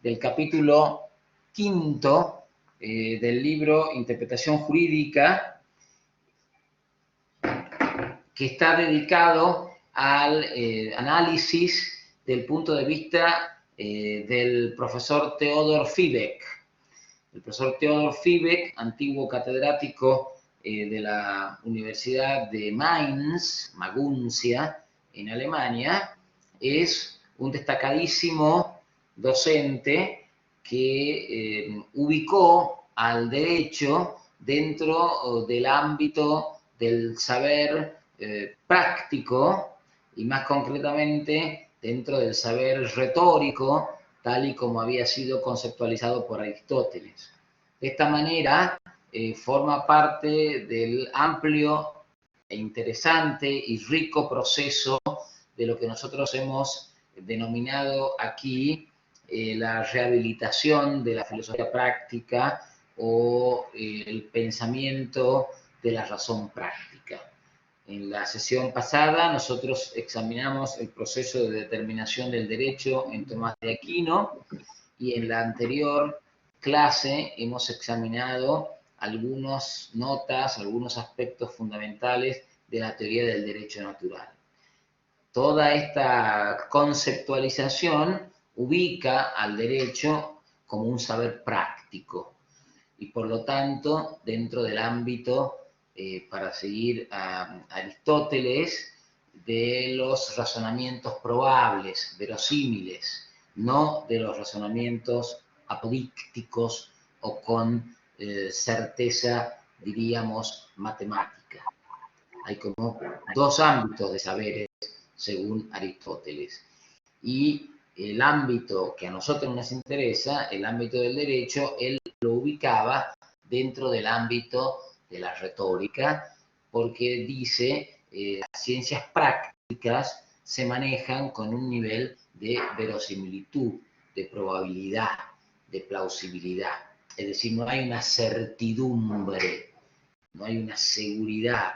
del capítulo quinto del libro Interpretación Jurídica, que está dedicado al análisis del punto de vista del profesor Theodor Fibek. El profesor Theodor Fibek, antiguo catedrático de la Universidad de Mainz, Maguncia, en Alemania, es un destacadísimo docente que ubicó al derecho dentro del ámbito del saber práctico y más concretamente dentro del saber retórico, tal y como había sido conceptualizado por Aristóteles. De esta manera, forma parte del amplio e interesante y rico proceso de lo que nosotros hemos denominado aquí la rehabilitación de la filosofía práctica o el pensamiento de la razón práctica. En la sesión pasada nosotros examinamos el proceso de determinación del derecho en Tomás de Aquino y en la anterior clase hemos examinado algunas notas, algunos aspectos fundamentales de la teoría del derecho natural. Toda esta conceptualización ubica al derecho como un saber práctico y por lo tanto dentro del ámbito, para seguir a Aristóteles, de los razonamientos probables, verosímiles, no de los razonamientos apodícticos o con certeza, diríamos, matemática. Hay como dos ámbitos de saberes según Aristóteles. Y el ámbito que a nosotros nos interesa, el ámbito del derecho, él lo ubicaba dentro del ámbito de la retórica, porque dice las ciencias prácticas se manejan con un nivel de verosimilitud, de probabilidad, de plausibilidad. Es decir, no hay una certidumbre, no hay una seguridad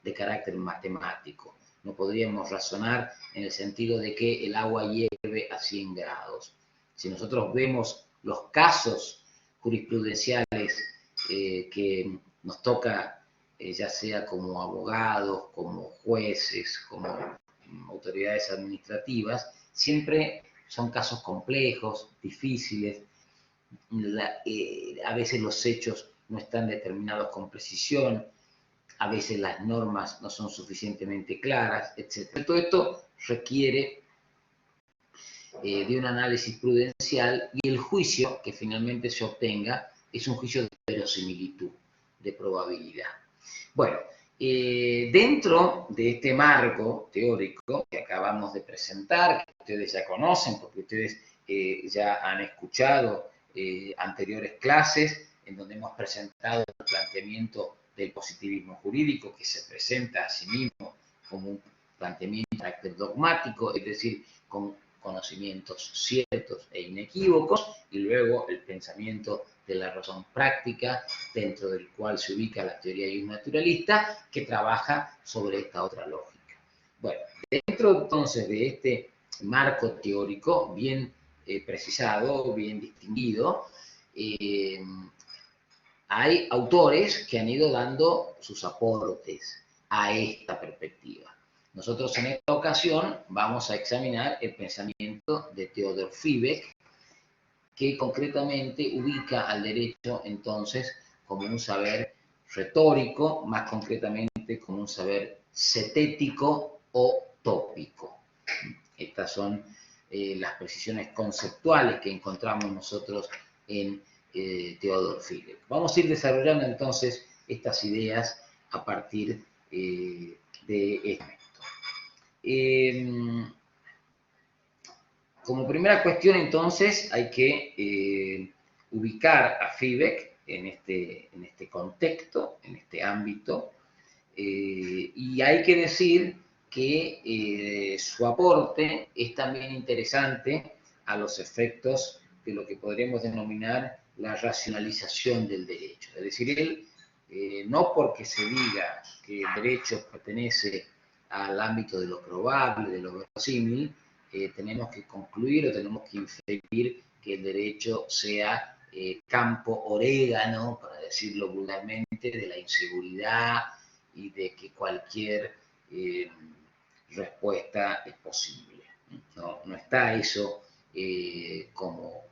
de carácter matemático. No podríamos razonar en el sentido de que el agua hierve a 100 grados. Si nosotros vemos los casos jurisprudenciales que nos toca, ya sea como abogados, como jueces, como autoridades administrativas, siempre son casos complejos, difíciles. A veces los hechos no están determinados con precisión, a veces las normas no son suficientemente claras, etc. Todo esto requiere de un análisis prudencial y el juicio que finalmente se obtenga es un juicio de verosimilitud, de probabilidad. Bueno, dentro de este marco teórico que acabamos de presentar, que ustedes ya conocen porque ustedes ya han escuchado anteriores clases en donde hemos presentado el planteamiento del positivismo jurídico, que se presenta a sí mismo como un planteamiento de carácter dogmático, es decir, con conocimientos ciertos e inequívocos, y luego el pensamiento de la razón práctica, dentro del cual se ubica la teoría naturalista, que trabaja sobre esta otra lógica. Bueno, dentro entonces de este marco teórico bien precisado, bien distinguido, hay autores que han ido dando sus aportes a esta perspectiva. Nosotros en esta ocasión vamos a examinar el pensamiento de Theodor Fibek, que concretamente ubica al derecho entonces como un saber retórico, más concretamente como un saber cetético o tópico. Estas son las precisiones conceptuales que encontramos nosotros en Theodor Fibek. Vamos a ir desarrollando entonces estas ideas a partir de esto. Como primera cuestión, entonces, hay que ubicar a Fibek en este contexto, en este ámbito, y hay que decir que su aporte es también interesante a los efectos de lo que podríamos denominar la racionalización del derecho. Es decir, él, no porque se diga que el derecho pertenece al ámbito de lo probable, de lo verosímil, tenemos que concluir o tenemos que inferir que el derecho sea campo orégano, para decirlo vulgarmente, de la inseguridad y de que cualquier respuesta es posible. No está eso como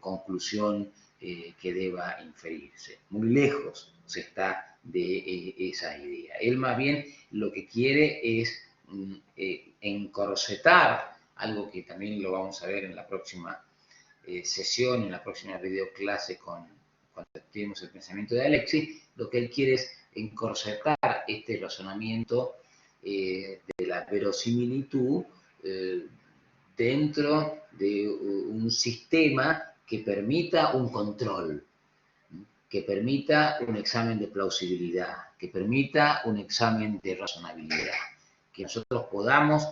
conclusión que deba inferirse. Muy lejos se está de esa idea. Él más bien lo que quiere es encorsetar, algo que también lo vamos a ver en la próxima sesión, en la próxima videoclase cuando estudiemos el pensamiento de Alexis. Lo que él quiere es encorsetar este razonamiento de la verosimilitud dentro de un sistema que permita un control, que permita un examen de plausibilidad, que permita un examen de razonabilidad, que nosotros podamos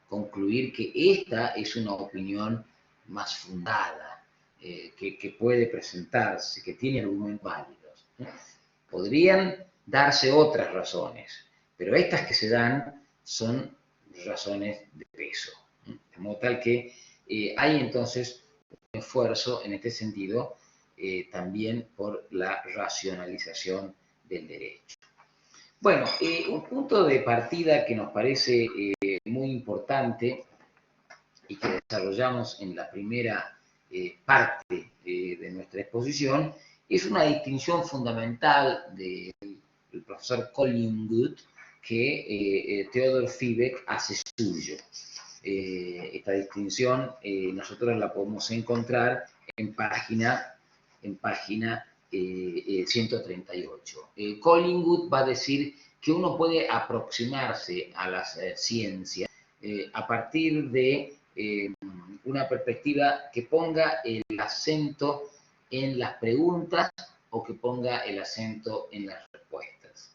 concluir que esta es una opinión más fundada, que puede presentarse, que tiene argumentos válidos. Podrían darse otras razones, pero estas que se dan son razones de peso. De modo tal que hay entonces un esfuerzo en este sentido también por la racionalización del derecho. Bueno, un punto de partida que nos parece muy importante y que desarrollamos en la primera parte de nuestra exposición es una distinción fundamental del profesor Collingwood que Theodor Fiebig hace suyo. Esta distinción nosotros la podemos encontrar en página 138. Collingwood va a decir que uno puede aproximarse a las ciencias a partir de una perspectiva que ponga el acento en las preguntas o que ponga el acento en las respuestas.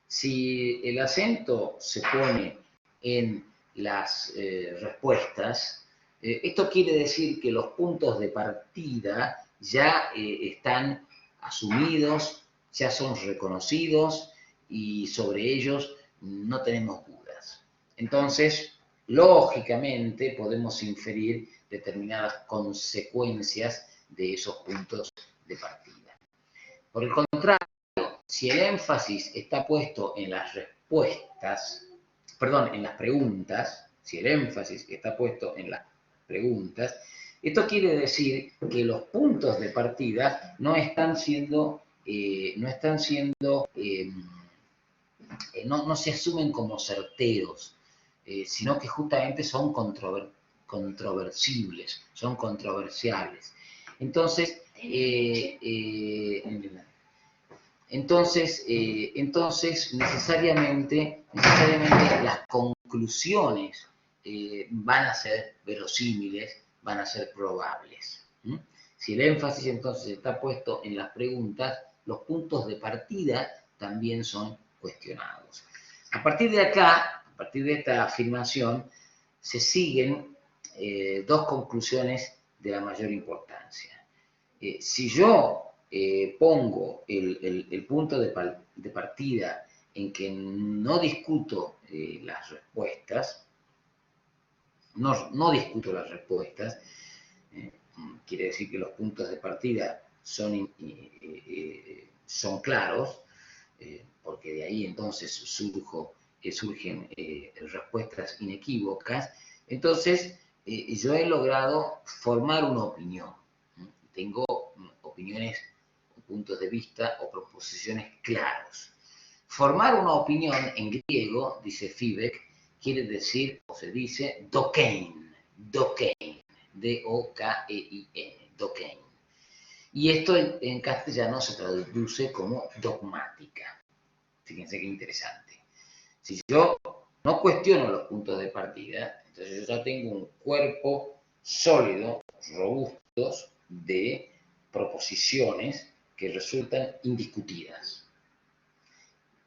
Si el acento se pone en las respuestas, esto quiere decir que los puntos de partida ya están asumidos, ya son reconocidos y sobre ellos no tenemos dudas. Entonces, lógicamente podemos inferir determinadas consecuencias de esos puntos de partida. Por el contrario, si el énfasis está puesto en las respuestas, perdón, en las preguntas, si el énfasis está puesto en las preguntas, esto quiere decir que los puntos de partida no se asumen como certeros, sino que justamente son controversibles, son controversiales. Entonces, necesariamente las conclusiones van a ser verosímiles, van a ser probables. Si el énfasis entonces está puesto en las preguntas, los puntos de partida también son cuestionados. A partir de acá, a partir de esta afirmación, se siguen dos conclusiones de la mayor importancia. Si yo pongo el punto de partida en que no discuto las respuestas, no discuto las respuestas, quiere decir que los puntos de partida son claros, porque de ahí entonces surgen respuestas inequívocas. Entonces, yo he logrado formar una opinión. Tengo opiniones, puntos de vista o proposiciones claros. Formar una opinión en griego, dice Fiebig, quiere decir, o se dice, dokein, D-O-K-E-I-N, dokein. Y esto en castellano se traduce como dogmática. Fíjense qué interesante. Si yo no cuestiono los puntos de partida, entonces yo ya tengo un cuerpo sólido, robustos, de proposiciones que resultan indiscutidas.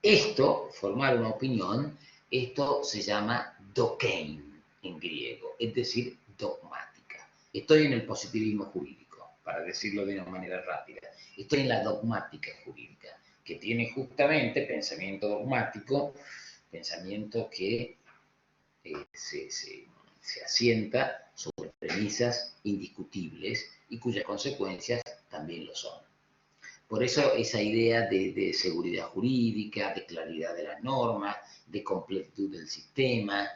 Esto, formar una opinión, esto se llama dokein en griego, es decir, dogmática. Estoy en el positivismo jurídico, para decirlo de una manera rápida. Estoy en la dogmática jurídica, que tiene justamente pensamiento dogmático, pensamiento que se asienta sobre premisas indiscutibles y cuyas consecuencias también lo son. Por eso esa idea de seguridad jurídica, de claridad de las normas, de completitud del sistema,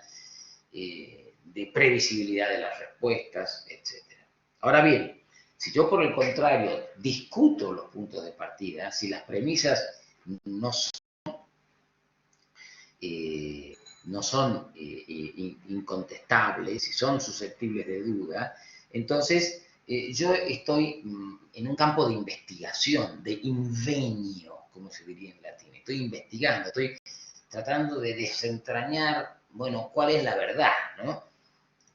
de previsibilidad de las respuestas, etc. Ahora bien, si yo por el contrario discuto los puntos de partida, si las premisas no son incontestables, si son susceptibles de duda, entonces yo estoy en un campo de investigación, de invenio, como se diría en latín. Estoy investigando, estoy tratando de desentrañar, bueno, cuál es la verdad, ¿no?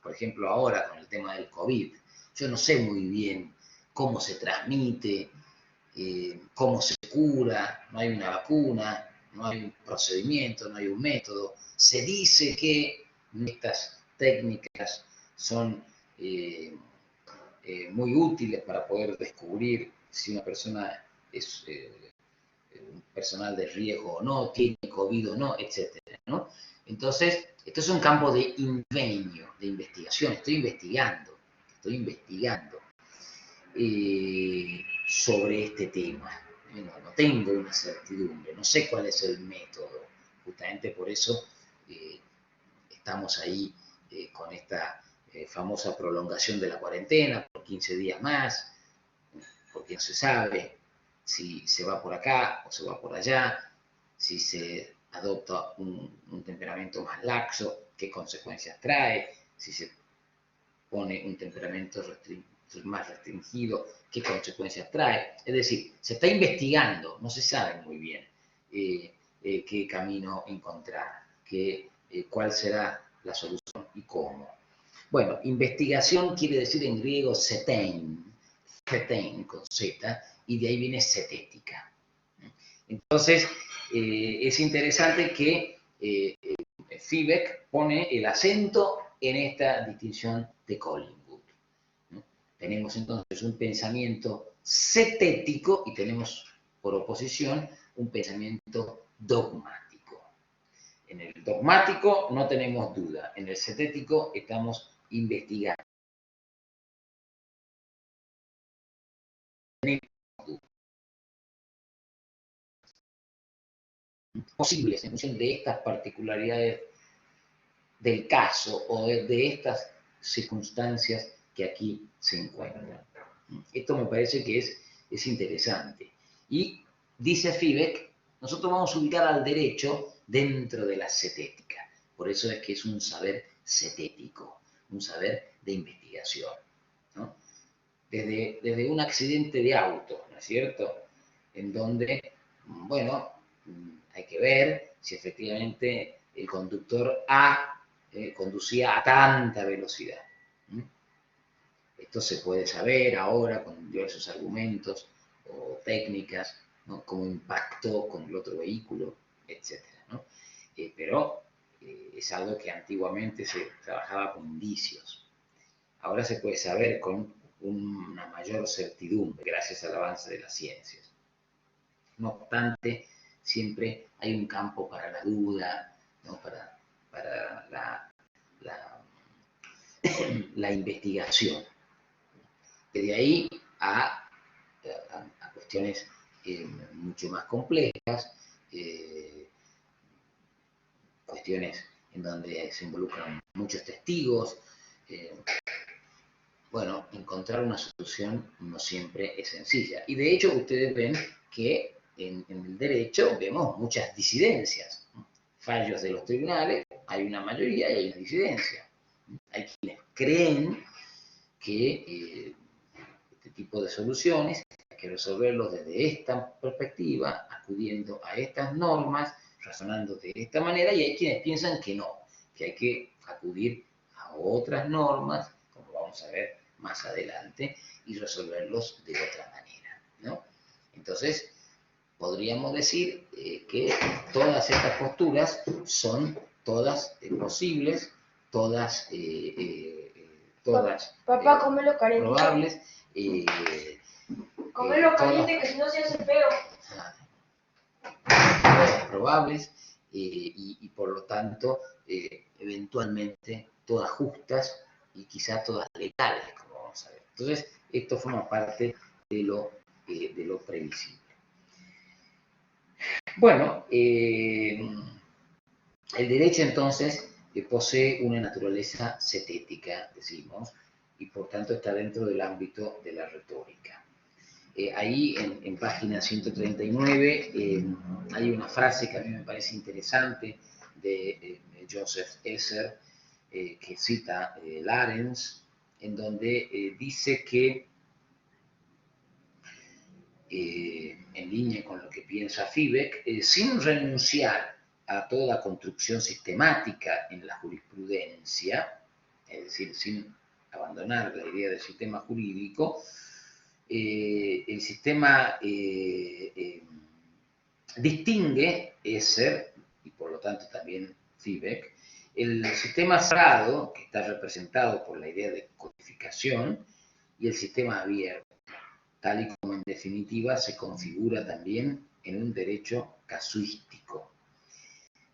Por ejemplo, ahora con el tema del COVID, yo no sé muy bien cómo se transmite, cómo se cura, no hay una vacuna, no hay un procedimiento, no hay un método. Se dice que estas técnicas son muy útiles para poder descubrir si una persona es un personal de riesgo o no, tiene COVID o no, etcétera, ¿no? Entonces, esto es un campo de invenio, de investigación. Estoy investigando sobre este tema. No tengo una certidumbre, no sé cuál es el método. Justamente por eso estamos ahí con esta famosa prolongación de la cuarentena por 15 días más, porque no se sabe si se va por acá o se va por allá, si se adopta un temperamento más laxo, qué consecuencias trae, si se pone un temperamento más restringido, qué consecuencias trae. Es decir, se está investigando, no se sabe muy bien qué camino encontrar, cuál será la solución y cómo. Bueno, investigación quiere decir en griego setein con Z, y de ahí viene setética. Entonces, es interesante que Fibek pone el acento en esta distinción de Collingwood. ¿No? Tenemos entonces un pensamiento setético y tenemos por oposición un pensamiento dogmático. En el dogmático no tenemos duda, en el setético estamos investigando. Posibles en función de estas particularidades del caso o de estas circunstancias que aquí se encuentran. Esto me parece que es interesante. Y dice Fibek, nosotros vamos a ubicar al derecho dentro de la setética. Por eso es que es un saber setético, un saber de investigación, ¿no? Desde un accidente de auto, ¿no es cierto? En donde, bueno, hay que ver si efectivamente el conductor A conducía a tanta velocidad. Esto se puede saber ahora con diversos argumentos o técnicas, ¿no? Cómo impactó con el otro vehículo, etc. ¿no? Pero es algo que antiguamente se trabajaba con indicios. Ahora se puede saber con una mayor certidumbre gracias al avance de las ciencias. No obstante, siempre hay un campo para la duda, ¿no? para la investigación. De ahí a cuestiones mucho más complejas, cuestiones en donde se involucran muchos testigos. Bueno, encontrar una solución no siempre es sencilla. Y de hecho ustedes ven que en el derecho vemos muchas disidencias. Fallos de los tribunales, hay una mayoría y hay una disidencia. Hay quienes creen que este tipo de soluciones hay que resolverlos desde esta perspectiva, acudiendo a estas normas, razonando de esta manera, y hay quienes piensan que no, que hay que acudir a otras normas, como vamos a ver más adelante, y resolverlos de otra manera, ¿no? Entonces, podríamos decir que todas estas posturas son todas posibles, todas Papá, cómelo caliente. Probables. Cómelo caliente, que si no se hace feo. Probables y por lo tanto eventualmente todas justas y quizá todas legales, como vamos a ver. Entonces, esto forma parte de lo previsible. Bueno, el derecho entonces posee una naturaleza cetética, decimos, y por tanto está dentro del ámbito de la retórica. Ahí en página 139 hay una frase que a mí me parece interesante de Joseph Esser, que cita Larens, en donde dice que, en línea con lo que piensa Fivek, sin renunciar a toda construcción sistemática en la jurisprudencia, es decir, sin abandonar la idea del sistema jurídico, el sistema distingue Esser, y por lo tanto también Fivek, el sistema cerrado, que está representado por la idea de codificación, y el sistema abierto, tal y como en definitiva se configura también en un derecho casuístico,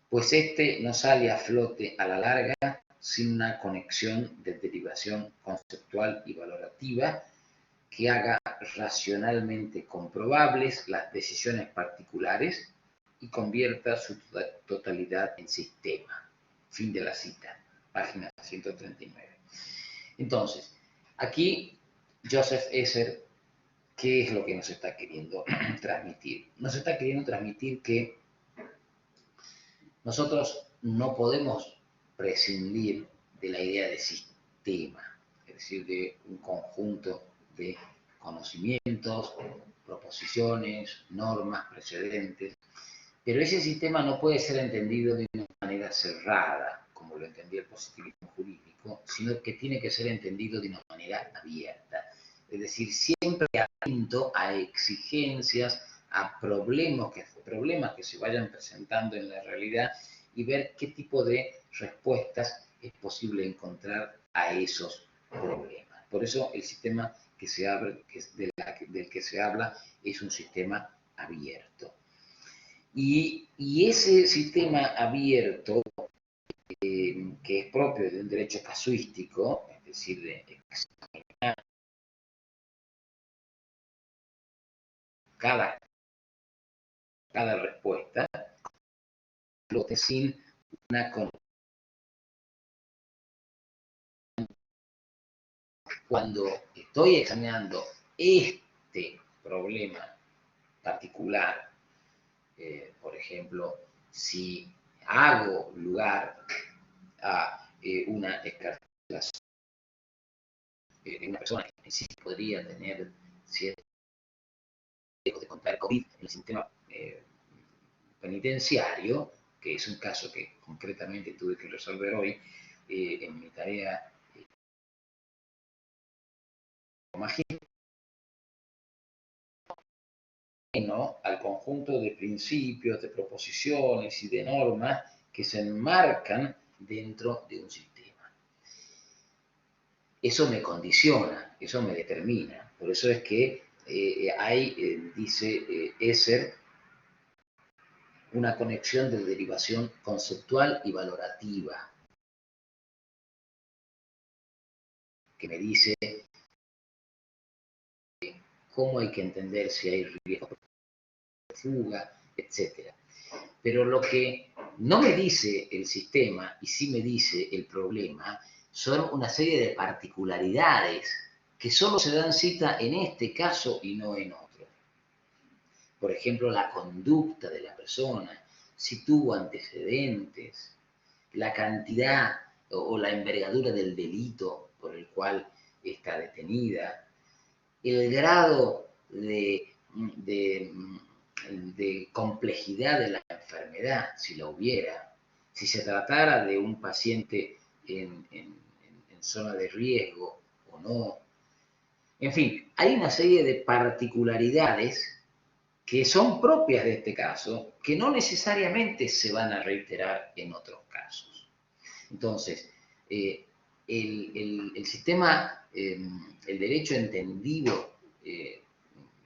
pues este no sale a flote a la larga sin una conexión de derivación conceptual y valorativa que haga racionalmente comprobables las decisiones particulares y convierta su totalidad en sistema. Fin de la cita, página 139. Entonces, aquí Joseph Esser, ¿qué es lo que nos está queriendo transmitir? Nos está queriendo transmitir que nosotros no podemos prescindir de la idea de sistema, es decir, de un conjunto de conocimientos, proposiciones, normas, precedentes, pero ese sistema no puede ser entendido de una manera cerrada, como lo entendía el positivismo jurídico, sino que tiene que ser entendido de una manera abierta, es decir, siempre atento a exigencias, a problemas que se vayan presentando en la realidad y ver qué tipo de respuestas es posible encontrar a esos problemas. Por eso el sistema que se abre, del que se habla es un sistema abierto. Y ese sistema abierto, que es propio de un derecho casuístico, es decir, de examinar cada respuesta, sin una condición. Cuando estoy examinando este problema particular, por ejemplo, si hago lugar a una excarcelación de una persona que sí podría tener cierto riesgo de contraer COVID en el sistema penitenciario, que es un caso que concretamente tuve que resolver hoy en mi tarea magistral, al conjunto de principios, de proposiciones y de normas que se enmarcan dentro de un sistema. Eso me condiciona, eso me determina. Por eso es que hay, dice Esser, una conexión de derivación conceptual y valorativa, que me dice cómo hay que entender si hay riesgo de fuga, etc. Pero lo que no me dice el sistema y sí me dice el problema son una serie de particularidades que solo se dan cita en este caso y no en otro. Por ejemplo, la conducta de la persona, si tuvo antecedentes, la cantidad o la envergadura del delito por el cual está detenida, el grado de complejidad de la enfermedad, si la hubiera, si se tratara de un paciente en zona de riesgo o no. En fin, hay una serie de particularidades que son propias de este caso, que no necesariamente se van a reiterar en otros casos. Entonces, el sistema, el derecho entendido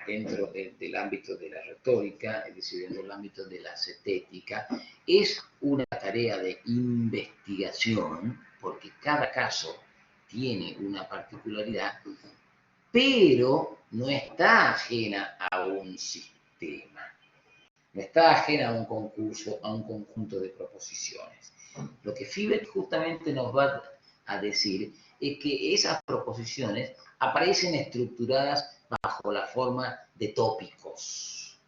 dentro del ámbito de la retórica, es decir, dentro del ámbito de la cetética, es una tarea de investigación porque cada caso tiene una particularidad, pero no está ajena a un sistema, no está ajena a un concurso, a un conjunto de proposiciones. Lo que Fibek justamente nos va a decir es que esas proposiciones aparecen estructuradas bajo la forma de tópicos.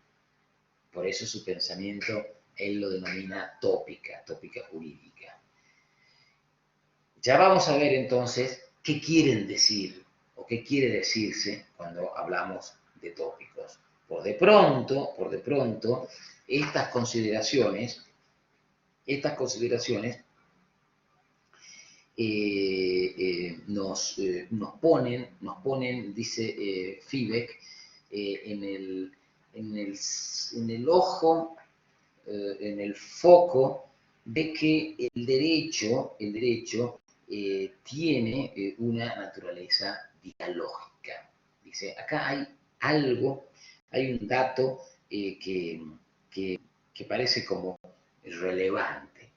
Por eso su pensamiento él lo denomina tópica jurídica. Ya vamos a ver entonces qué quieren decir o qué quiere decirse cuando hablamos de tópicos. Por de pronto, estas consideraciones nos ponen, dice Fibek, en el ojo, en el foco de que el derecho tiene una naturaleza dialógica. Dice, acá hay algo, hay un dato que parece como relevante.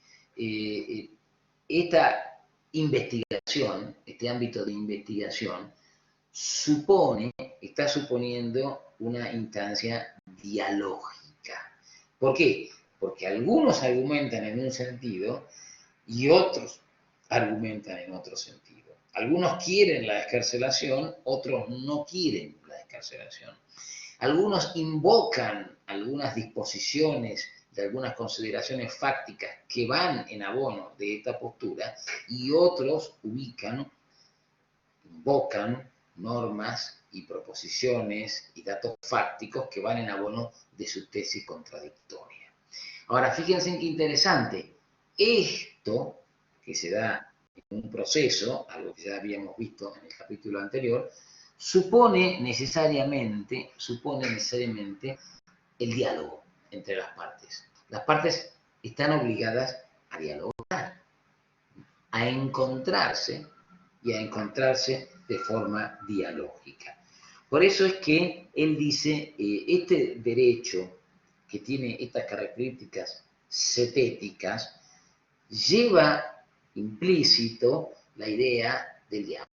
Esta investigación, este ámbito de investigación, está suponiendo una instancia dialógica. ¿Por qué? Porque algunos argumentan en un sentido y otros argumentan en otro sentido. Algunos quieren la excarcelación, otros no quieren la excarcelación. Algunos invocan algunas disposiciones de algunas consideraciones fácticas que van en abono de esta postura y otros invocan normas y proposiciones y datos fácticos que van en abono de su tesis contradictoria. Ahora, fíjense qué interesante. Esto que se da en un proceso, algo que ya habíamos visto en el capítulo anterior, supone necesariamente el diálogo entre las partes. Las partes están obligadas a dialogar, a encontrarse y a encontrarse de forma dialógica. Por eso es que él dice, este derecho que tiene estas características cetéticas lleva implícito la idea del diálogo.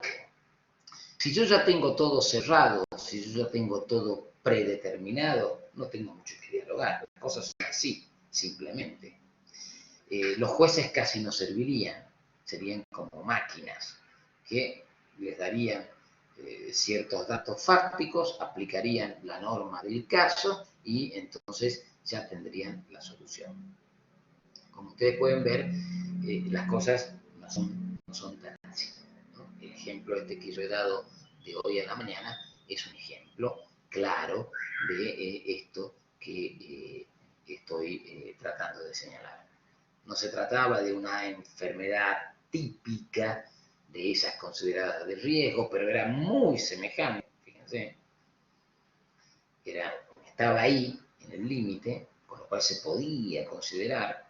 Si yo ya tengo todo cerrado, si yo ya tengo todo predeterminado, no tengo mucho que dialogar. Las cosas son así, simplemente. Los jueces casi no servirían, serían como máquinas que les darían ciertos datos fácticos, aplicarían la norma del caso y entonces ya tendrían la solución. Como ustedes pueden ver, las cosas no son tan así, ¿no? El ejemplo este que yo he dado de hoy a la mañana es un ejemplo claro de esto que estoy tratando de señalar. No se trataba de una enfermedad típica de esas consideradas de riesgo, pero era muy semejante, fíjense. Estaba ahí, en el límite, con lo cual se podía considerar,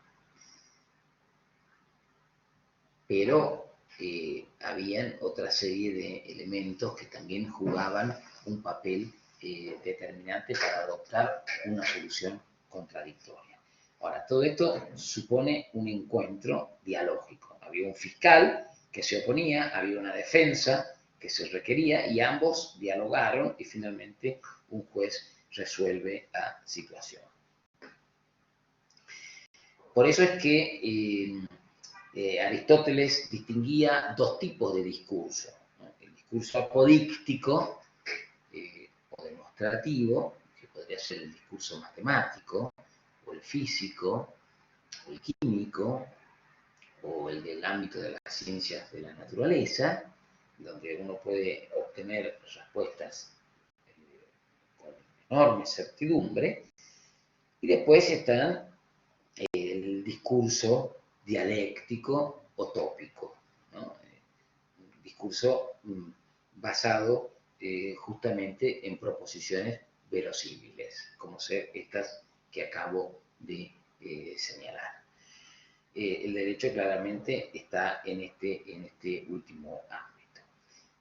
pero habían otra serie de elementos que también jugaban un papel determinante para adoptar una solución contradictoria. Ahora, todo esto supone un encuentro dialógico. Había un fiscal que se oponía, había una defensa que se requería y ambos dialogaron y finalmente un juez resuelve la situación. Por eso es que Aristóteles distinguía dos tipos de discurso, ¿no? El discurso apodíctico o demostrativo, que podría ser el discurso matemático, o el físico, o el químico, o el del ámbito de las ciencias de la naturaleza, donde uno puede obtener respuestas con enorme certidumbre, y después están el discurso dialéctico o tópico, ¿no? Un discurso basado justamente en proposiciones verosímiles, como ser estas que acabo de señalar. El derecho claramente está en este último ámbito.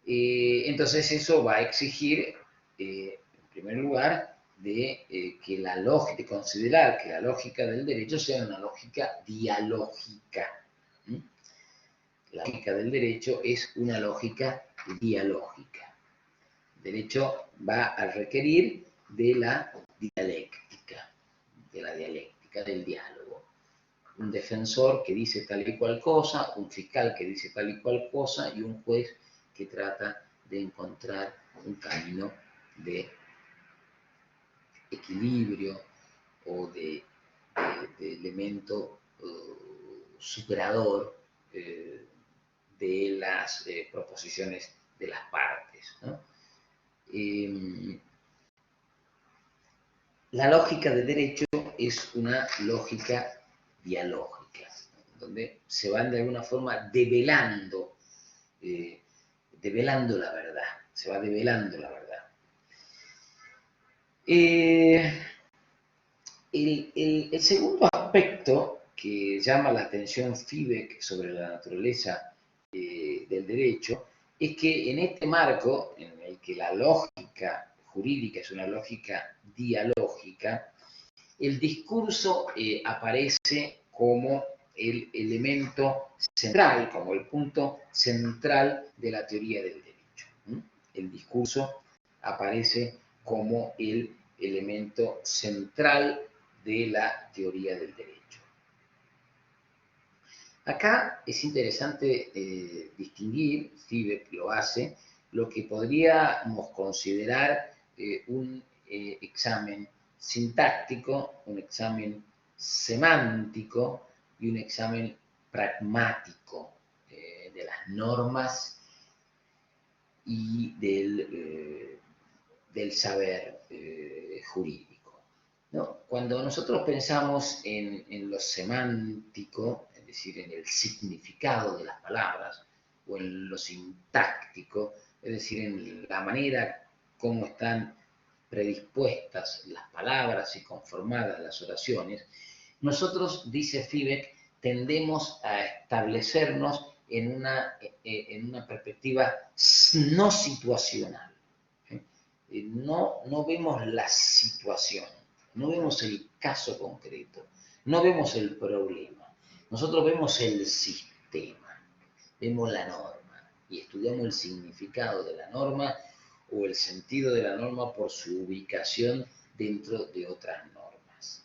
Entonces eso va a exigir, en primer lugar, de considerar que la lógica del derecho sea una lógica dialógica. la lógica del derecho es una lógica dialógica. El derecho va a requerir de la dialéctica, del diálogo. Un defensor que dice tal y cual cosa, un fiscal que dice tal y cual cosa y un juez que trata de encontrar un camino de equilibrio o de elemento superador de las proposiciones de las partes, ¿no? La lógica del derecho es una lógica dialógica, donde se van de alguna forma develando la verdad, se va develando la verdad. El segundo aspecto que llama la atención Fibek sobre la naturaleza del derecho es que en este marco, en el que la lógica jurídica es una lógica dialógica, el discurso aparece como el elemento central, como el punto central de la teoría del derecho. El discurso aparece como el elemento central de la teoría del derecho. Acá es interesante distinguir, Fibek lo hace, lo que podríamos considerar un examen sintáctico, un examen semántico y un examen pragmático de las normas y del saber jurídico, ¿no? Cuando nosotros pensamos en lo semántico, es decir, en el significado de las palabras, o en lo sintáctico, es decir, en la manera como están predispuestas las palabras y conformadas las oraciones, nosotros, dice Fibek, tendemos a establecernos en una perspectiva no situacional. No vemos la situación, no vemos el caso concreto, no vemos el problema. Nosotros vemos el sistema, vemos la norma y estudiamos el significado de la norma o el sentido de la norma por su ubicación dentro de otras normas.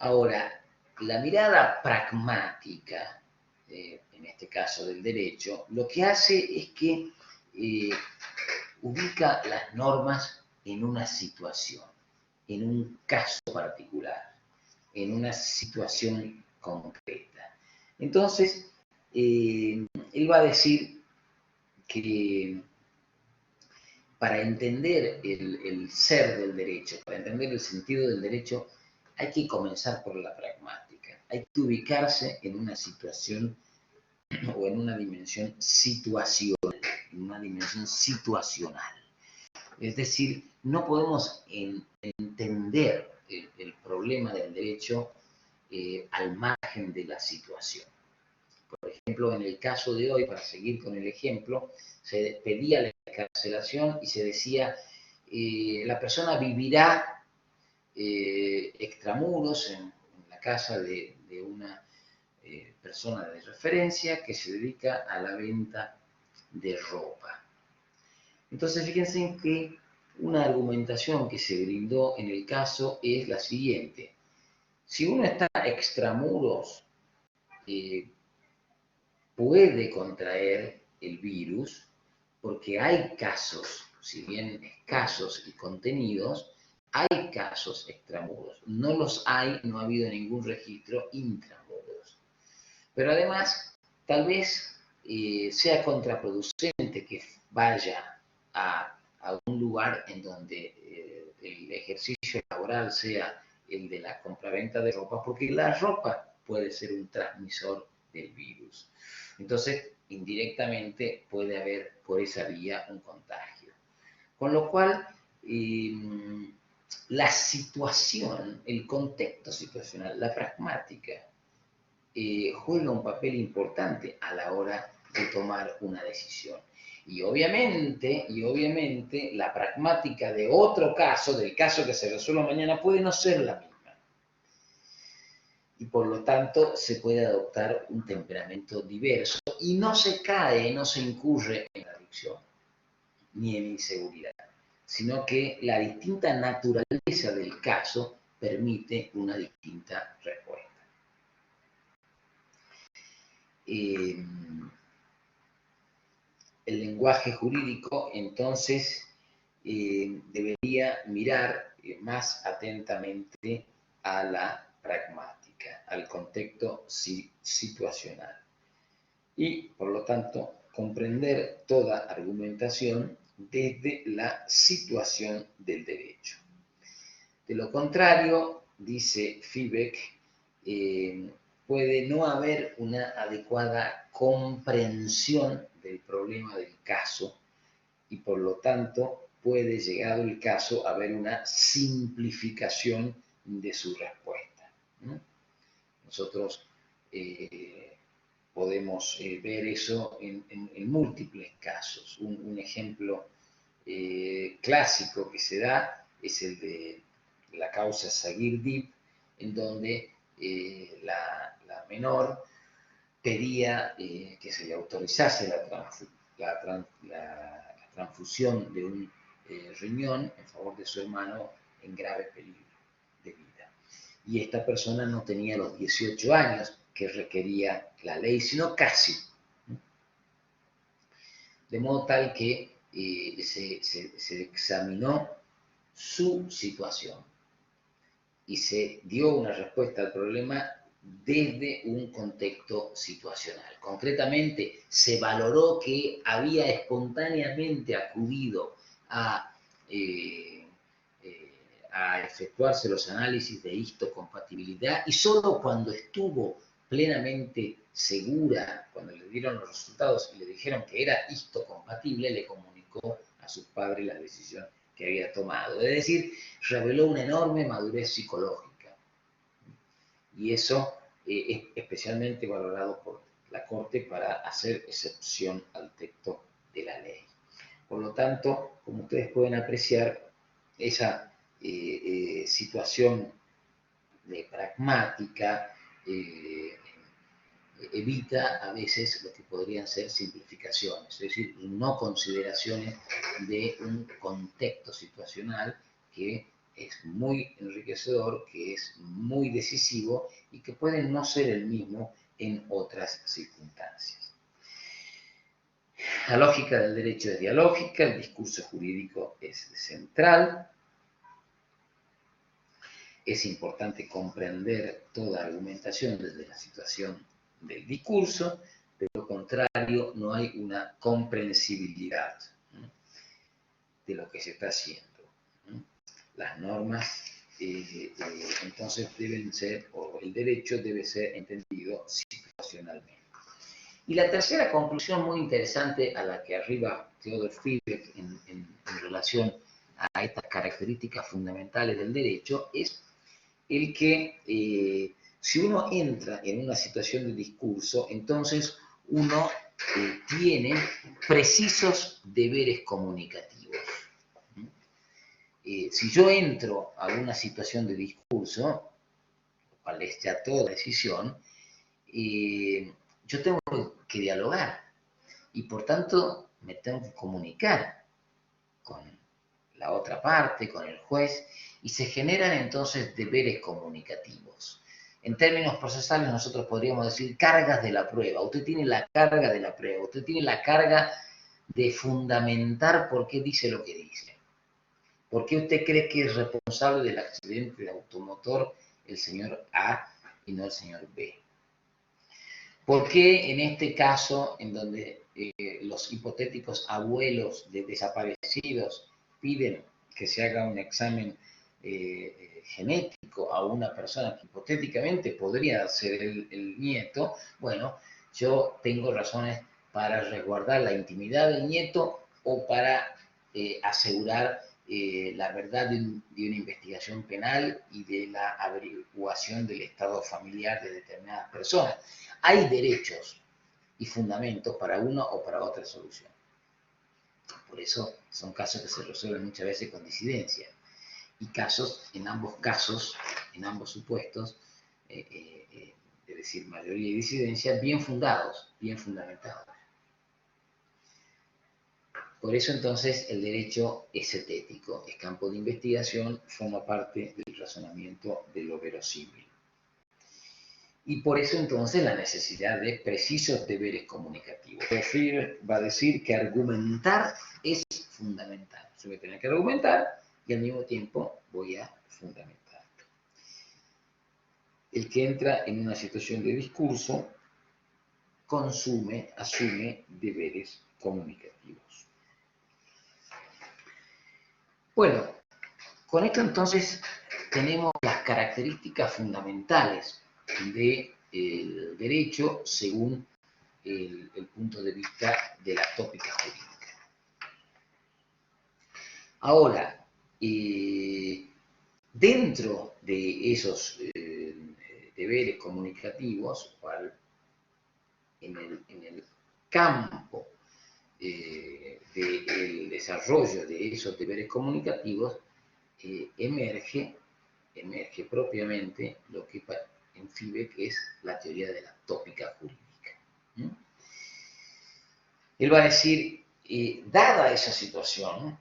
Ahora, la mirada pragmática, en este caso del derecho, lo que hace es que ubica las normas en una situación, en un caso particular, en una situación concreta. Entonces, él va a decir que para entender el ser del derecho, para entender el sentido del derecho, hay que comenzar por la pragmática. Hay que ubicarse en una situación o en una dimensión situacional, Es decir, no podemos entender el problema del derecho al margen de la situación. Por ejemplo, en el caso de hoy, para seguir con el ejemplo, se pedía la excarcelación y se decía, la persona vivirá extramuros en la casa de una persona de referencia que se dedica a la venta de ropa. Entonces, fíjense que una argumentación que se brindó en el caso es la siguiente. Si uno está extramuros, puede contraer el virus porque hay casos, si bien escasos y contenidos, hay casos extramuros. No los hay, no ha habido ningún registro intramuros. Pero además, tal vez sea contraproducente que vaya a un lugar en donde el ejercicio laboral sea el de la compraventa de ropa, porque la ropa puede ser un transmisor del virus. Entonces, indirectamente puede haber por esa vía un contagio. Con lo cual, la situación, el contexto situacional, la pragmática, juega un papel importante a la hora de tomar una decisión. Y obviamente, la pragmática de otro caso, del caso que se resuelva mañana, puede no ser la misma. y por lo tanto se puede adoptar un temperamento diverso y no se cae, no se incurre en la adicción ni en inseguridad, sino que la distinta naturaleza del caso permite una distinta respuesta. El lenguaje jurídico, entonces, debería mirar más atentamente a la pragmática, al contexto situacional. Y, por lo tanto, comprender toda argumentación desde la situación del derecho. De lo contrario, dice Fibeck, puede no haber una adecuada comprensión del problema del caso y por lo tanto puede, llegado el caso, haber una simplificación de su respuesta, ¿no? Nosotros podemos ver eso en múltiples casos. Un ejemplo clásico que se da es el de la causa Sagir Deep, en donde la menor pedía que se le autorizase la transfusión de un riñón en favor de su hermano en grave peligro de vida. Y esta persona no tenía los 18 años que requería la ley, sino casi. De modo tal que se examinó su situación y se dio una respuesta al problema desde un contexto situacional. Concretamente, se valoró que había espontáneamente acudido a efectuarse los análisis de histocompatibilidad y solo cuando estuvo plenamente segura, cuando le dieron los resultados y le dijeron que era histocompatible, le comunicó a sus padres la decisión que había tomado. Es decir, reveló una enorme madurez psicológica. Y eso es especialmente valorado por la Corte para hacer excepción al texto de la ley. Por lo tanto, como ustedes pueden apreciar, esa situación pragmática evita a veces lo que podrían ser simplificaciones, es decir, no consideraciones de un contexto situacional que es muy enriquecedor, que es muy decisivo y que puede no ser el mismo en otras circunstancias. La lógica del derecho es dialógica, el discurso jurídico es central. Es importante comprender toda argumentación desde la situación del discurso, de lo contrario no hay una comprensibilidad, ¿no?, de lo que se está haciendo, ¿no? Las normas entonces deben ser, o el derecho debe ser entendido situacionalmente. Y la tercera conclusión muy interesante a la que arriba Theodor Fibeck en relación a estas características fundamentales del derecho es el que si uno entra en una situación de discurso, entonces uno tiene precisos deberes comunicativos. Si yo entro a una situación de discurso, lo cual es ya toda decisión, yo tengo que dialogar y por tanto me tengo que comunicar con la otra parte, con el juez, y se generan entonces deberes comunicativos. En términos procesales nosotros podríamos decir cargas de la prueba. Usted tiene la carga de la prueba, usted tiene la carga de fundamentar por qué dice lo que dice. ¿Por qué usted cree que es responsable del accidente de automotor el señor A y no el señor B? ¿Por qué en este caso, en donde los hipotéticos abuelos de desaparecidos piden que se haga un examen genético a una persona que hipotéticamente podría ser el nieto? Bueno, yo tengo razones para resguardar la intimidad del nieto o para asegurar la verdad de una investigación penal y de la averiguación del estado familiar de determinadas personas. Hay derechos y fundamentos para una o para otra solución. Por eso son casos que se resuelven muchas veces con disidencia. Y casos, en ambos supuestos, es decir, mayoría y disidencia, bien fundados, bien fundamentados. Por eso entonces el derecho es cetético, es campo de investigación, forma parte del razonamiento de lo verosímil. Y por eso entonces la necesidad de precisos deberes comunicativos. Freire va a decir que argumentar es fundamental. Yo voy a tener que argumentar y al mismo tiempo voy a fundamentar. El que entra en una situación de discurso asume deberes comunicativos. Bueno, con esto entonces tenemos las características fundamentales del derecho según el punto de vista de la tópica jurídica. Ahora, dentro de esos deberes comunicativos, en el campo del desarrollo de esos deberes comunicativos, emerge propiamente lo que en Fibeck es la teoría de la tópica jurídica. Él va a decir, dada esa situación,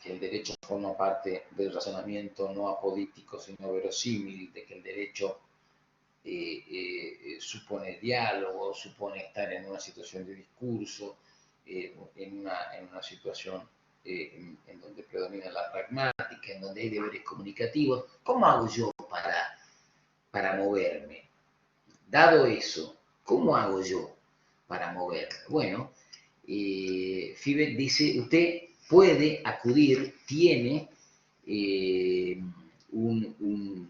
que el derecho forma parte del razonamiento no apodítico, sino verosímil, de que el derecho supone diálogo, supone estar en una situación de discurso, en una situación en donde predomina la pragmática, en donde hay deberes comunicativos. ¿Cómo hago yo para moverme? Dado eso, ¿cómo hago yo para moverme? Bueno, Fibeck dice, usted puede acudir, tiene un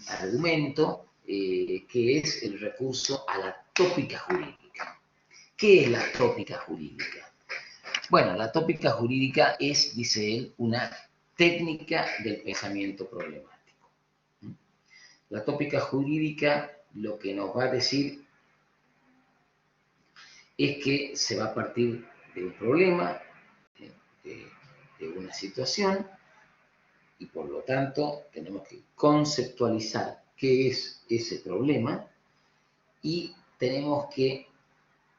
argumento que es el recurso a la tópica jurídica. ¿Qué es la tópica jurídica? Bueno, la tópica jurídica es, dice él, una técnica del pensamiento problemático. La tópica jurídica lo que nos va a decir es que se va a partir de un problema, de una situación, y por lo tanto tenemos que conceptualizar qué es ese problema y tenemos que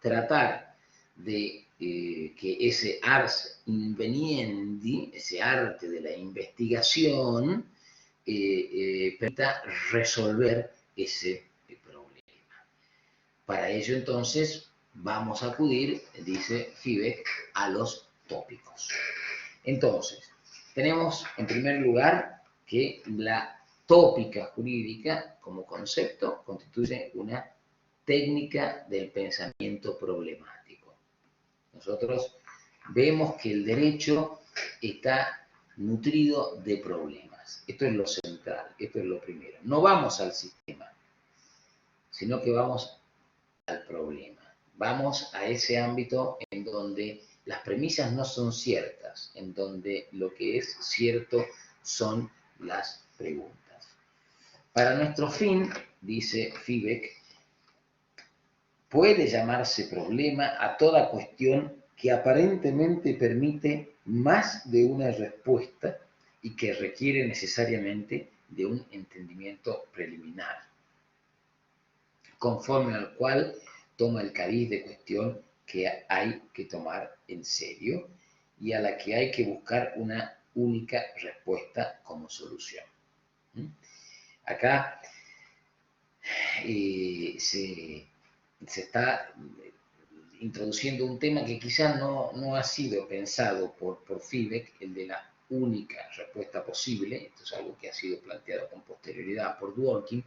tratar de que ese ars inveniendi, ese arte de la investigación, permita resolver ese problema. Para ello entonces vamos a acudir, dice Fibeck, a los tópicos. Entonces, tenemos en primer lugar que la tópica jurídica como concepto constituye una técnica del pensamiento problemático. Nosotros vemos que el derecho está nutrido de problemas. Esto es lo central, esto es lo primero. No vamos al sistema, sino que vamos al problema. Vamos a ese ámbito en donde las premisas no son ciertas, en donde lo que es cierto son las preguntas. Para nuestro fin, dice Fibeck, puede llamarse problema a toda cuestión que aparentemente permite más de una respuesta y que requiere necesariamente de un entendimiento preliminar, conforme al cual toma el cariz de cuestión que hay que tomar en serio y a la que hay que buscar una única respuesta como solución. Acá se está introduciendo un tema que quizás no ha sido pensado por Fibeck, el de la única respuesta posible. Esto es algo que ha sido planteado con posterioridad por Dworkin,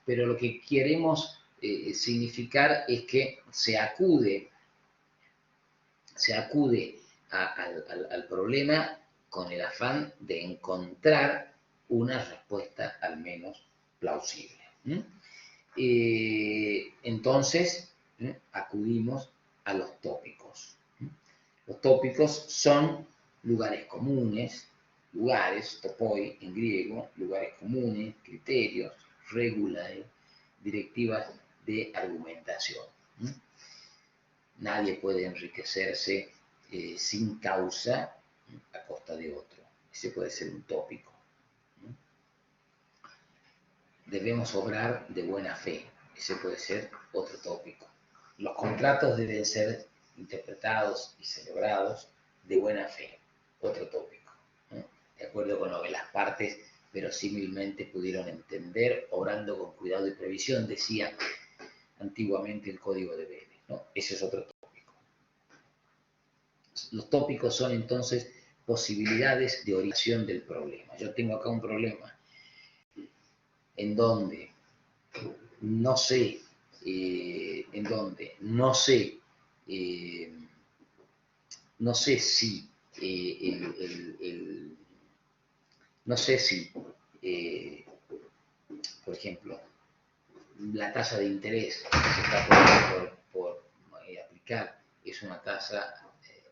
pero lo que queremos significar es que se acude al problema con el afán de encontrar una respuesta al menos plausible. Entonces, acudimos a los tópicos. Los tópicos son lugares comunes, topoi en griego, lugares comunes, criterios, regulae, directivas de argumentación. Nadie puede enriquecerse sin causa a costa de otro. Ese puede ser un tópico. debemos obrar de buena fe. Ese puede ser otro tópico. Los contratos deben ser interpretados y celebrados de buena fe. Otro tópico. De acuerdo con lo que las partes verosímilmente pudieron entender, obrando con cuidado y previsión, decía antiguamente el Código de Vélez, ¿no? Ese es otro tópico. Los tópicos son entonces posibilidades de orientación del problema. Yo tengo acá un problema en donde no sé, no sé si no sé si, por ejemplo, la tasa de interés que se está por aplicar es una tasa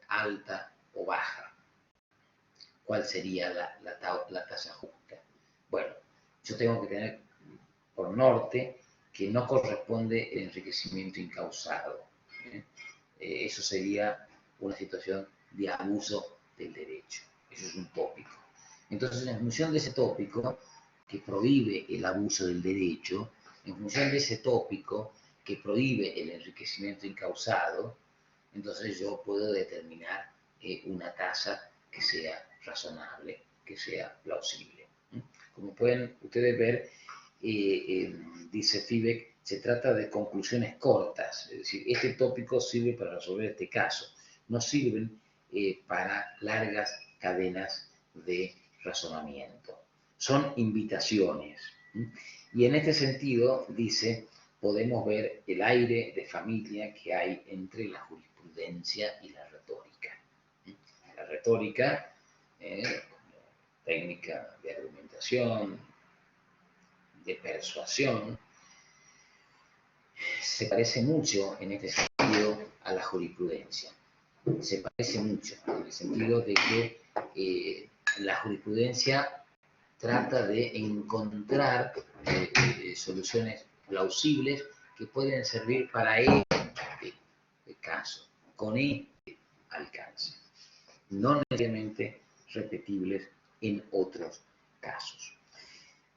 alta o baja. ¿Cuál sería la tasa justa? Bueno, yo tengo que tener por norte que no corresponde el enriquecimiento incausado. Eso sería una situación de abuso del derecho. Eso es un tópico. Entonces, en función de ese tópico que prohíbe el abuso del derecho, en función de ese tópico que prohíbe el enriquecimiento incausado, entonces yo puedo determinar una tasa que sea razonable, que sea plausible. Como pueden ustedes ver, dice Fibeck, se trata de conclusiones cortas, es decir, este tópico sirve para resolver este caso, no sirven para largas cadenas de razonamiento. Son invitaciones. Y en este sentido, dice, podemos ver el aire de familia que hay entre la jurisprudencia y la retórica. La retórica, técnica de argumentación, de persuasión, se parece mucho en este sentido a la jurisprudencia. Se parece mucho en el sentido de que la jurisprudencia trata de encontrar soluciones plausibles que pueden servir para este caso, con este alcance, no necesariamente repetibles en otros casos.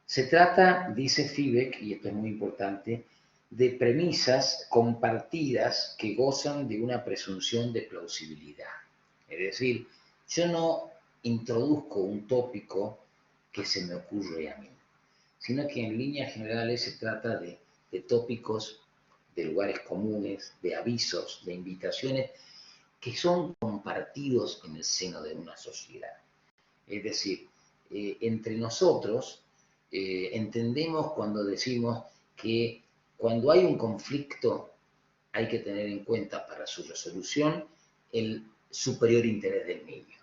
Se trata, dice Fibeck, y esto es muy importante, de premisas compartidas que gozan de una presunción de plausibilidad. Es decir, yo no introduzco un tópico que se me ocurre a mí, sino que en líneas generales se trata de tópicos, de lugares comunes, de avisos, de invitaciones que son compartidos en el seno de una sociedad. Es decir, entre nosotros entendemos cuando decimos que cuando hay un conflicto hay que tener en cuenta para su resolución el superior interés del niño.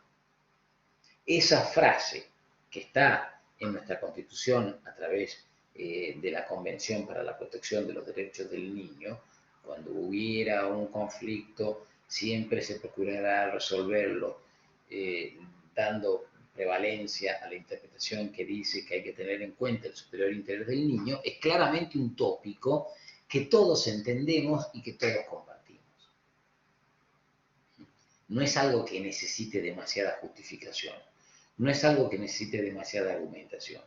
Esa frase que está en nuestra Constitución a través de la Convención para la Protección de los Derechos del Niño, cuando hubiera un conflicto, siempre se procurará resolverlo dando prevalencia a la interpretación que dice que hay que tener en cuenta el superior interés del niño, es claramente un tópico que todos entendemos y que todos compartimos. No es algo que necesite demasiada justificación, no es algo que necesite demasiada argumentación.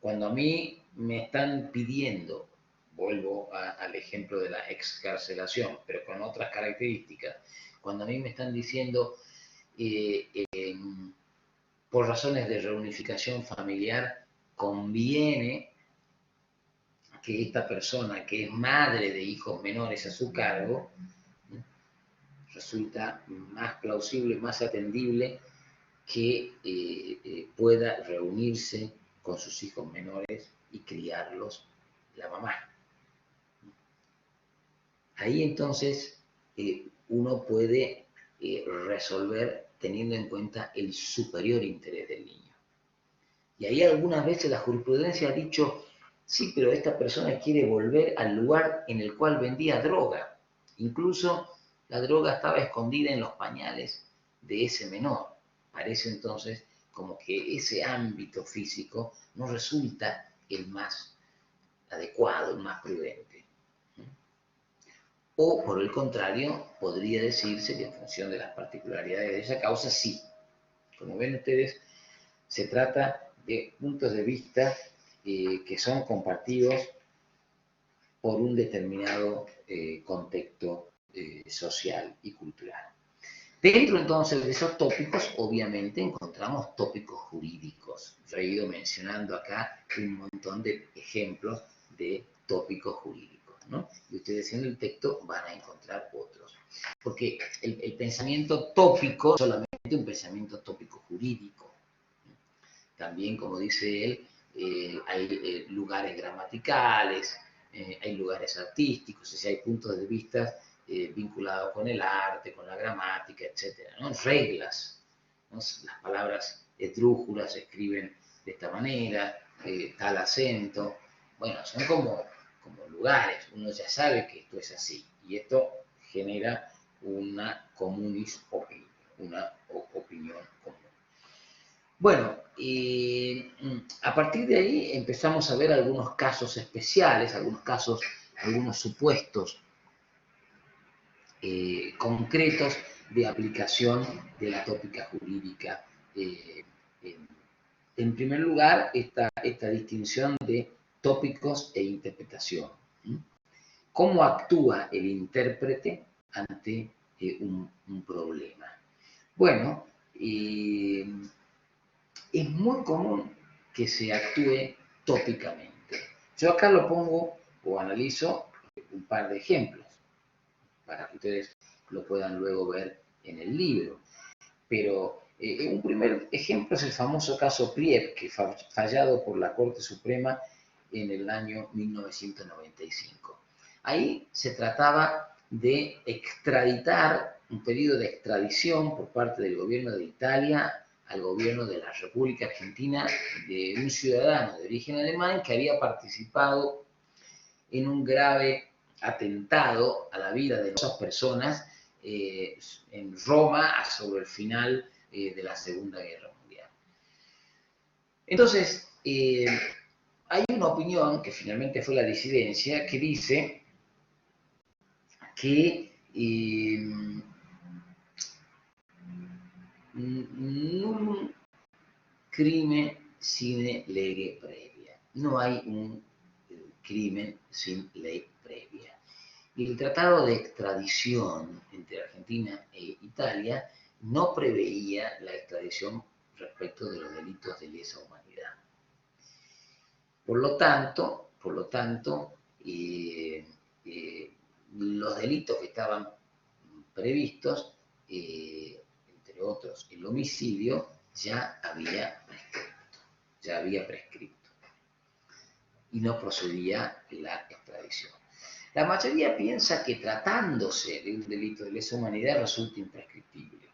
Cuando a mí me están pidiendo, vuelvo al ejemplo de la excarcelación, pero con otras características, cuando a mí me están diciendo por razones de reunificación familiar, conviene que esta persona, que es madre de hijos menores a su cargo, resulta más plausible, más atendible que pueda reunirse con sus hijos menores y criarlos la mamá. Ahí entonces uno puede resolver teniendo en cuenta el superior interés del niño. Y ahí algunas veces la jurisprudencia ha dicho, sí, pero esta persona quiere volver al lugar en el cual vendía droga. Incluso la droga estaba escondida en los pañales de ese menor. Parece entonces como que ese ámbito físico no resulta el más adecuado, el más prudente. O, por el contrario, podría decirse que en función de las particularidades de esa causa, sí. Como ven ustedes, se trata de puntos de vista que son compartidos por un determinado contexto social y cultural. Dentro entonces de esos tópicos, obviamente, encontramos tópicos jurídicos. Yo he ido mencionando acá un montón de ejemplos de tópicos jurídicos, ¿no? Y ustedes en el texto van a encontrar otros. Porque el pensamiento tópico es solamente un pensamiento tópico jurídico. También, como dice él, hay lugares gramaticales, hay lugares artísticos, es decir, hay puntos de vista vinculados con el arte, con la gramática, etc., ¿no? Reglas, ¿no? Las palabras esdrújulas se escriben de esta manera, tal acento. Bueno, son como lugares, uno ya sabe que esto es así, y esto genera una communis opinion, una opinión común. Bueno, a partir de ahí empezamos a ver algunos casos especiales, algunos supuestos concretos de aplicación de la tópica jurídica. En primer lugar, esta distinción de tópicos e interpretación. ¿Cómo actúa el intérprete ante un problema? Bueno, es muy común que se actúe tópicamente. Yo acá lo pongo o analizo un par de ejemplos para que ustedes lo puedan luego ver en el libro. Pero un primer ejemplo es el famoso caso Priep, que fue fallado por la Corte Suprema en el año 1995. Ahí se trataba de extraditar, un pedido de extradición por parte del gobierno de Italia al gobierno de la República Argentina de un ciudadano de origen alemán que había participado en un grave atentado a la vida de esas personas en Roma sobre el final de la Segunda Guerra Mundial. Entonces, hay una opinión, que finalmente fue la disidencia, que dice que non crime sine lege previa. No hay un crimen sin ley previa. Y el tratado de extradición entre Argentina e Italia no preveía la extradición respecto de los delitos de lesa humanidad. Por lo tanto, los delitos que estaban previstos, entre otros el homicidio, ya había prescrito y no procedía la extradición. La mayoría piensa que tratándose de un delito de lesa humanidad resulta imprescriptible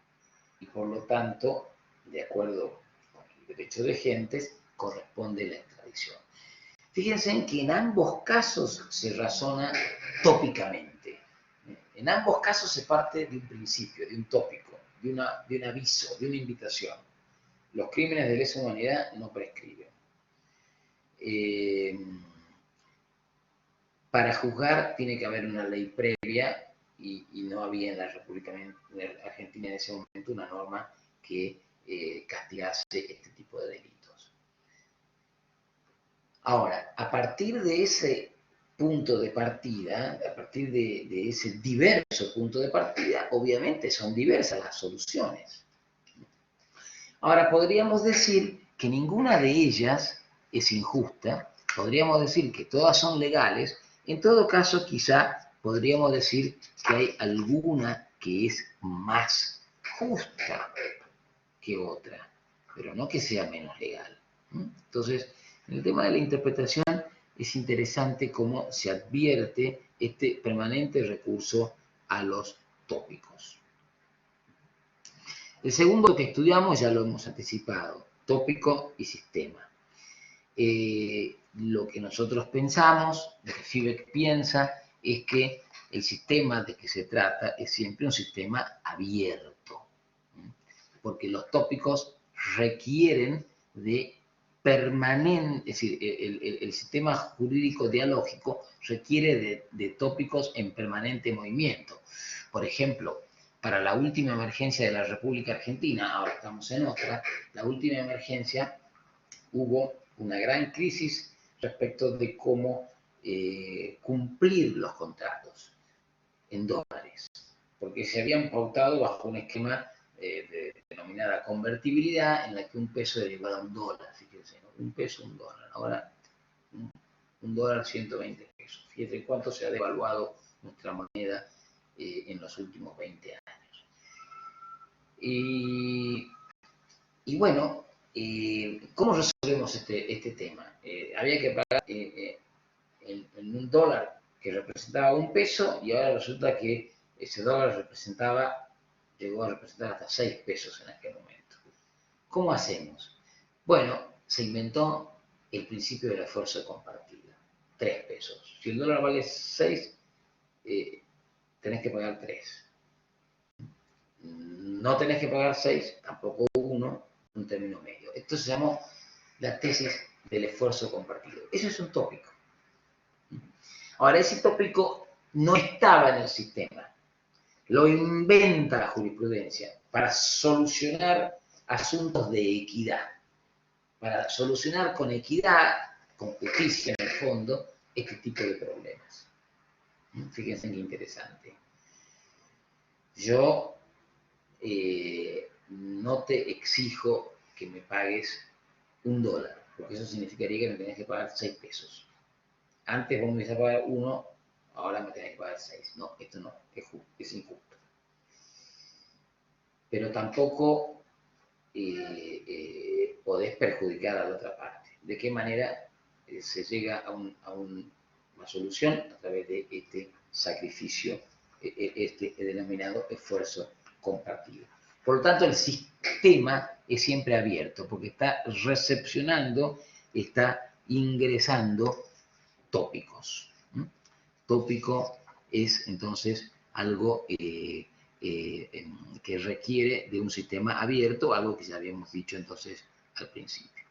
y por lo tanto, de acuerdo con el derecho de gentes, corresponde la extradición. Fíjense en que en ambos casos se razona tópicamente. En ambos casos se parte de un principio, de un tópico, de un aviso, de una invitación. Los crímenes de lesa humanidad no prescriben. Para juzgar tiene que haber una ley previa y no había en la República Argentina en ese momento una norma que castigase este tipo de delitos. Ahora, a partir de ese punto de partida, a partir de ese diverso punto de partida, obviamente son diversas las soluciones. Ahora, podríamos decir que ninguna de ellas es injusta, podríamos decir que todas son legales. En todo caso, quizá podríamos decir que hay alguna que es más justa que otra, pero no que sea menos legal. Entonces, en el tema de la interpretación es interesante cómo se advierte este permanente recurso a los tópicos. El segundo que estudiamos ya lo hemos anticipado, tópico y sistema. Lo que nosotros pensamos, lo que Fibek piensa, es que el sistema de que se trata es siempre un sistema abierto, porque los tópicos requieren de permanente, es decir, el sistema jurídico dialógico requiere de tópicos en permanente movimiento. Por ejemplo, para la última emergencia de la República Argentina, ahora estamos en otra, la última emergencia hubo una gran crisis respecto de cómo cumplir los contratos en dólares, porque se habían pautado bajo un esquema denominada convertibilidad, en la que un peso era igual a un dólar, fíjense, ¿no? Un peso, un dólar. Ahora, un dólar, 120 pesos. Fíjense cuánto se ha devaluado nuestra moneda en los últimos 20 años. Y bueno, ¿cómo resolvemos este tema? Había que pagar en un dólar que representaba un peso, y ahora resulta que ese dólar llegó a representar hasta 6 pesos en aquel momento. ¿Cómo hacemos? Bueno, se inventó el principio del esfuerzo compartido. 3 pesos. Si el dólar vale 6, tenés que pagar 3. No tenés que pagar 6, tampoco 1, un término medio. Esto se llamó la tesis del esfuerzo compartido. Eso es un tópico. Ahora, ese tópico no estaba en el sistema. Lo inventa la jurisprudencia para solucionar asuntos de equidad. Para solucionar con equidad, con justicia en el fondo, este tipo de problemas. Fíjense qué interesante. Yo no te exijo que me pagues un dólar, porque eso significaría que me tenés que pagar 6 pesos. Antes vos me ibas a pagar 1, ahora me tenés que pagar 6. No, esto no, es injusto. Pero tampoco podés perjudicar a la otra parte. ¿De qué manera se llega a una solución? A través de este sacrificio, este denominado esfuerzo compartido. Por lo tanto, el sistema es siempre abierto, porque está recepcionando, está ingresando tópicos. Tópico es entonces algo que requiere de un sistema abierto, algo que ya habíamos dicho entonces al principio.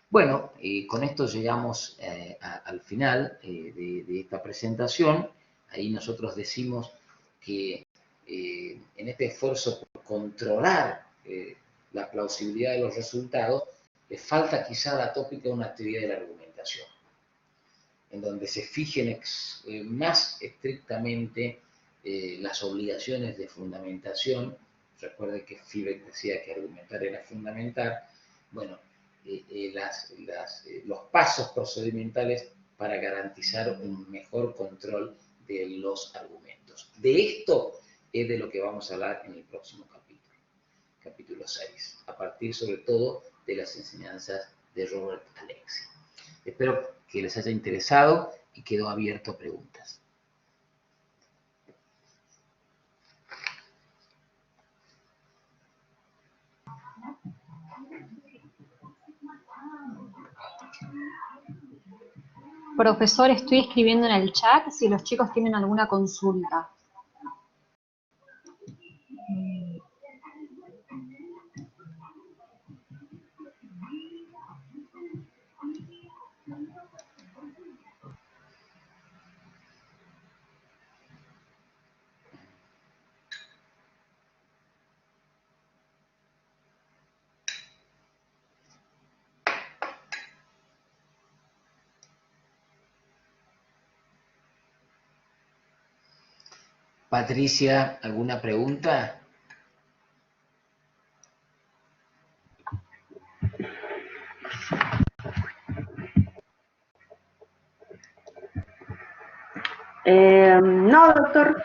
Bueno, con esto llegamos al final de esta presentación. Ahí nosotros decimos que en este esfuerzo por controlar la plausibilidad de los resultados, le falta quizá a la tópica una actividad de la argumentación, en donde se fijen más estrictamente las obligaciones de fundamentación. Recuerden que Fivek decía que argumentar era fundamentar. Bueno, los pasos procedimentales para garantizar un mejor control de los argumentos. De esto es de lo que vamos a hablar en el próximo capítulo, capítulo 6, a partir sobre todo de las enseñanzas de Robert Alexy. Espero que les haya interesado y quedo abierto a preguntas. Profesor, estoy escribiendo en el chat si los chicos tienen alguna consulta. Patricia, ¿alguna pregunta? No, doctor.